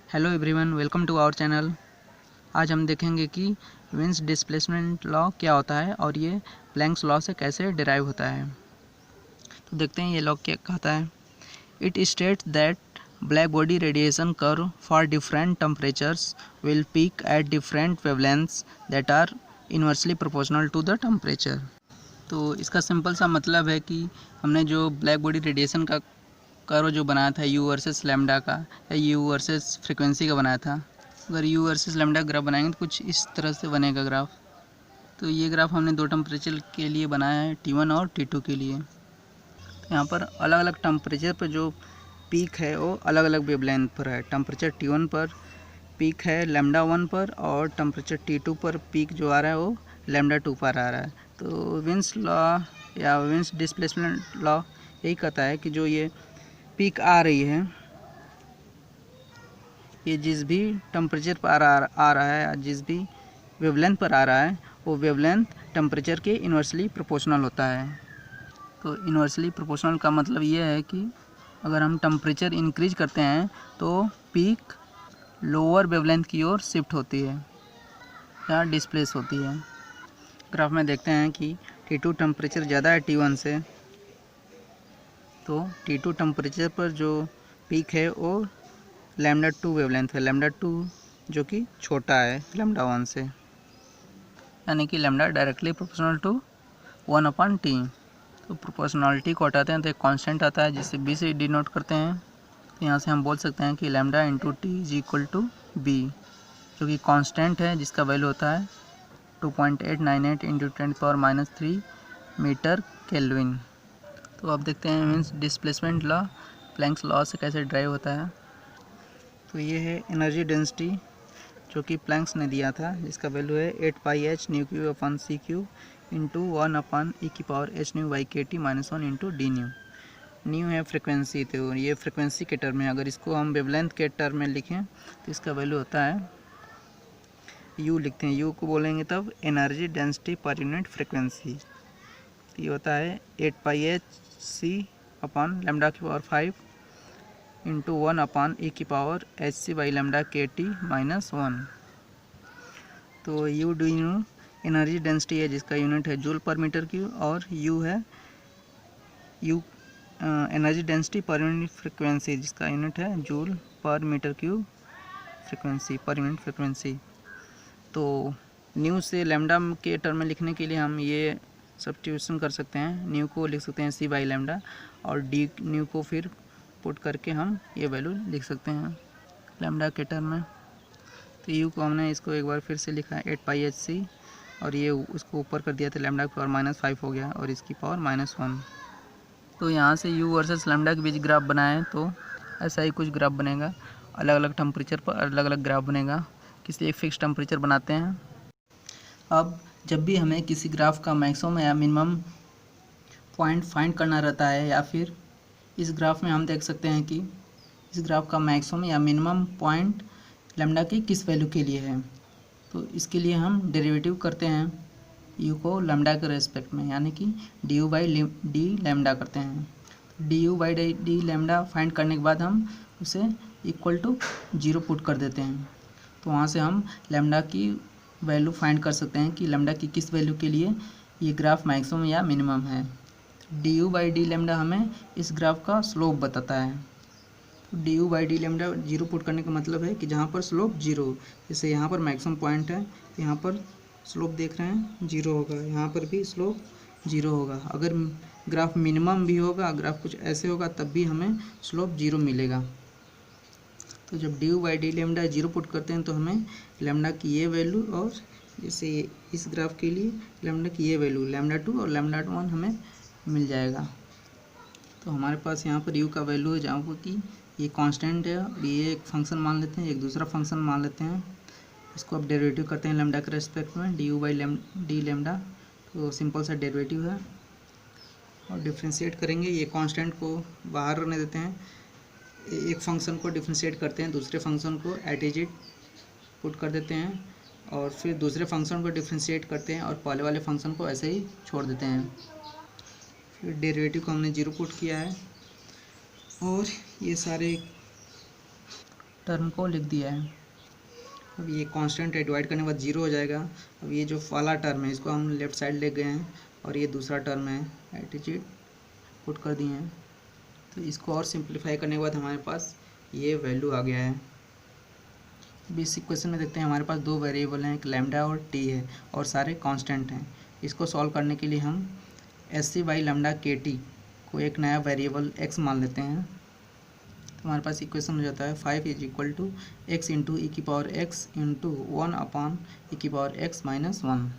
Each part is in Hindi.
Hello everyone, welcome to our channel. आज हम देखेंगे कि विंस डिस्प्लेसमेंट लॉ क्या होता है और ये प्लैंक्स लॉ से कैसे डिराइव होता है। तो देखते हैं ये लॉ क्या कहता है। It states that black body radiation curve for different temperatures will peak at different wavelengths that are inversely proportional to the temperature. तो इसका सिंपल सा मतलब है कि हमने जो ब्लैक बॉडी रेडिएशन का कर्व जो बनाया था यू वर्सेस लैम्डा का या यू वर्सेस फ्रिक्वेंसी का बनाया था, अगर यू वर्सेस लैम्डा ग्राफ बनाएंगे तो कुछ इस तरह से बनेगा ग्राफ। तो ये ग्राफ हमने दो टेम्परेचर के लिए बनाया है, T1 और T2 के लिए। तो यहाँ पर अलग अलग टेम्परेचर पर जो पीक है वो अलग अलग वेवलेंथ पर है। टेम्परेचर T1 पर पीक है लैम्डा 1 पर और टेम्परेचर T2 पर पीक जो आ रहा है वो लैम्डा 2 पर आ रहा है। तो विंस लॉ या विंस डिस्प्लेसमेंट लॉ यही कहता है कि जो ये पीक आ रही है, ये जिस भी टेम्परेचर पर आ रहा है या जिस भी वेवलेंथ पर आ रहा है वो वेवलेंथ टेम्परेचर के इन्वर्सली प्रोपोर्शनल होता है। तो इन्वर्सली प्रोपोर्शनल का मतलब ये है कि अगर हम टेम्परेचर इंक्रीज करते हैं तो पीक लोअर वेवलेंथ की ओर शिफ्ट होती है या डिस्प्लेस होती है। ग्राफ में देखते हैं कि T2 टेम्परेचर ज़्यादा है T1 से, तो T2 टेम्परेचर पर जो पीक है वो लैम्डा 2 वेवलेंथ है, लैम्डा 2 जो कि छोटा है लैम्डा 1 से, यानी कि lambda directly proportional to 1/T। तो प्रोपोर्शनलिटी को हटाते हैं तो एक कांस्टेंट आता है जिसे b से डिनोट करते हैं। तो यहाँ से हम बोल सकते हैं कि lambda into T is equal to B, जो कि कांस्टेंट है जिसका वैल्यू होता है 2.898 इंटू 10⁻³ मीटर केल्विन। तो अब देखते हैं means displacement law planks law से कैसे ड्राइव होता है। तो ये है एनर्जी डेंसिटी जो कि प्लैंक्स ने दिया था, जिसका वैल्यू है 8πh ν/c³ into 1/e⁻h⁻⁻kT-1 into D new. New है फ्रिक्वेंसी, तो ये फ्रिक्वेंसी के टर्म में, अगर इसको हम वेवलेंथ के टर्म में लिखें तो इसका वैल्यू होता है यू, लिखते हैं यू को बोलेंगे तब energy density per unit frequency. तो ये होता है 8πhc/λ⁵ इंटू 1/e⁻hc/λ⁵kT-1। तो U D nu energy density है जिसका यूनिट है जूल पर मीटर क्यूब, और यू है U energy density per unit frequency जिसका यूनिट है joule per metre cube frequency, per unit frequency. तो न्यू से लैम्डा के टर्म में लिखने के लिए हम ये सब्स्टिट्यूशन कर सकते हैं। न्यू को लिख सकते हैं c/λ और डी न्यू को फिर पुट करके हम ये वैल्यू लिख सकते हैं लैम्डा के टर्म में। तो यू को हमने इसको एक बार फिर से लिखा है 8πhc, और ये उसको ऊपर कर दिया था लैम्डा की पावर -5 हो गया और इसकी पावर -1। तो यहाँ से यू वर्सेस लैम्डा के बीच ग्राफ बनाएं तो ऐसा ही कुछ ग्राफ बनेगा, अलग अलग टेम्परेचर पर अलग अलग ग्राफ बनेगा। किसी एक फिक्स टेम्परेचर बनाते हैं। अब जब भी हमें किसी ग्राफ का मैक्सिमम या मिनिमम पॉइंट फाइंड करना रहता है, या फिर इस ग्राफ में हम देख सकते हैं कि इस ग्राफ का मैक्सिमम या मिनिमम पॉइंट लैम्डा की किस वैल्यू के लिए है, तो इसके लिए हम डेरिवेटिव करते हैं यू को लैम्डा के रेस्पेक्ट में, यानी कि du/d लैम्डा करते हैं। du/d लैम्डा फाइंड करने के बाद हम उसे इक्वल टू 0 पुट कर देते हैं। तो वहाँ से हम लैम्डा की वैल्यू फाइंड कर सकते हैं कि लैम्डा की किस वैल्यू के लिए ये ग्राफ मैक्सिमम या मिनिमम है। du/d लैम्डा हमें इस ग्राफ का स्लोप बताता है। तो du/d लैम्डा 0 पुट करने का मतलब है कि जहाँ पर स्लोप 0, जैसे यहाँ पर मैक्सिमम पॉइंट है, यहाँ पर स्लोप देख रहे हैं 0 होगा, यहाँ पर भी स्लोप 0 होगा। अगर ग्राफ मिनिमम भी होगा, ग्राफ कुछ ऐसे होगा, तब भी हमें स्लोप 0 मिलेगा। तो जब du/d लैम्डा 0 पुट करते हैं तो हमें लैम्डा की ये वैल्यू, और जैसे इस ग्राफ के लिए लैम्डा की ये वैल्यू लैम्डा 2 और लैम्डा 1 हमें मिल जाएगा। तो हमारे पास यहाँ पर u का वैल्यू है, जहाँ पर कि ये कांस्टेंट है, और ये एक फंक्शन मान लेते हैं, एक दूसरा फंक्शन मान लेते हैं। इसको अब डेरिवेटिव करते हैं लैम्डा के रेस्पेक्ट में, du/d लैम्डा। तो सिंपल सा डेरिवेटिव है और डिफ्रेंशिएट करेंगे। ये कांस्टेंट को बाहर रहने देते हैं, एक फंक्शन को डिफ्रेंशिएट करते हैं, दूसरे फंक्शन को एट इज इट पुट कर देते हैं, और फिर दूसरे फंक्शन को डिफ्रेंशिएट करते हैं और पहले वाले फंक्शन को ऐसे ही छोड़ देते हैं। फिर डेरिवेटिव को हमने 0 पुट किया है, और ये सारे टर्म को लिख दिया है। अब ये कांस्टेंट है, डिवाइड करने के बाद 0 हो जाएगा। अब ये जो वाला टर्म है इसको हम लेफ्ट साइड ले गए हैं और ये दूसरा टर्म है एटीट्यूड पुट कर दिए हैं। तो इसको और सिंप्लीफाई करने के बाद हमारे पास ये वैल्यू आ गया है। बेसिक क्वेश्चन में देखते हैं, हमारे पास दो वेरिएबल हैं, एक लैम्डा और टी है और सारे कांस्टेंट हैं। इसको सॉल्व करने के लिए हम एस सी बाई लैम्डा के टी को एक नया वेरिएबल एक्स मान लेते हैं। तो हमारे पास इक्वेशन हो जाता है 5 is equal to x into e की power x into 1 upon e की पावर एक्स माइनस 1।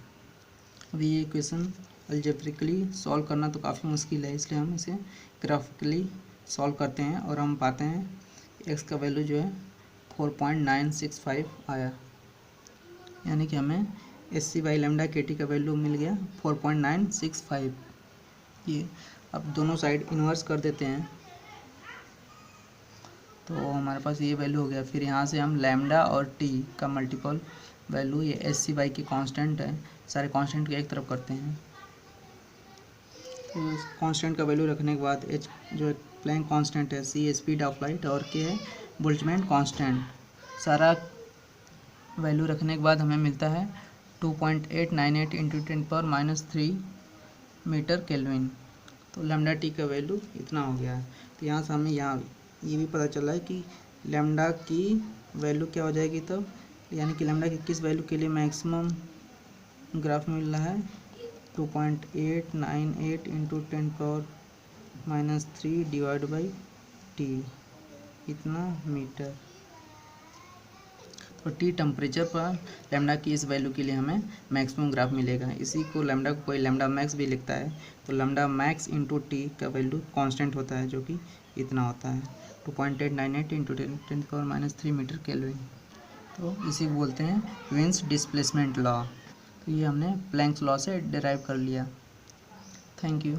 अभी ये इक्वेशन अलजेब्रिकली सॉल्व करना तो काफ़ी मुश्किल है, इसलिए हम इसे ग्राफिकली सॉल्व करते हैं और हम पाते हैं एक्स का वैल्यू जो है 4.965 आया, यानी कि हमें एस सी बाई लैम्डा के टी का वैल्यू मिल गया 4.965। ये अब दोनों साइड इन्वर्स कर देते हैं तो हमारे पास ये वैल्यू हो गया। फिर यहाँ से हम लैम्डा और टी का मल्टीपल वैल्यू, ये एस सी बाई की कांस्टेंट है, सारे कांस्टेंट के एक तरफ करते हैं। तो कांस्टेंट का वैल्यू रखने के बाद एच जो प्लैंक कांस्टेंट है, सी स्पीड ऑफ लाइट और के है बोल्ट्जमैन कांस्टेंट, सारा वैल्यू रखने के बाद हमें मिलता है 2.898 इंटू 10⁻³ मीटर केल्विन। तो लैम्डा टी का वैल्यू इतना हो गया है। तो यहाँ से हमें यहाँ ये भी पता चला है कि लैम्डा की वैल्यू क्या हो जाएगी तब, यानी कि लैम्डा की किस वैल्यू के लिए मैक्सिमम ग्राफ मिल रहा है 2.898 इंटू 10⁻³ डिवाइड बाई टी, इतना मीटर। तो टी टेम्परेचर पर लैम्डा की इस वैल्यू के लिए हमें मैक्सिमम ग्राफ मिलेगा। इसी को लैम्डा को कोई लैम्डा मैक्स भी लिखता है। तो लैम्डा मैक्स इंटू टी का वैल्यू कांस्टेंट होता है जो कि इतना होता है 2.898 इंटू 10⁻³ मीटर केल्विन। तो इसी को बोलते हैं विन्स डिस्प्लेसमेंट लॉ। तो ये हमने प्लैंक्स लॉ से डिराइव कर लिया। Thank you.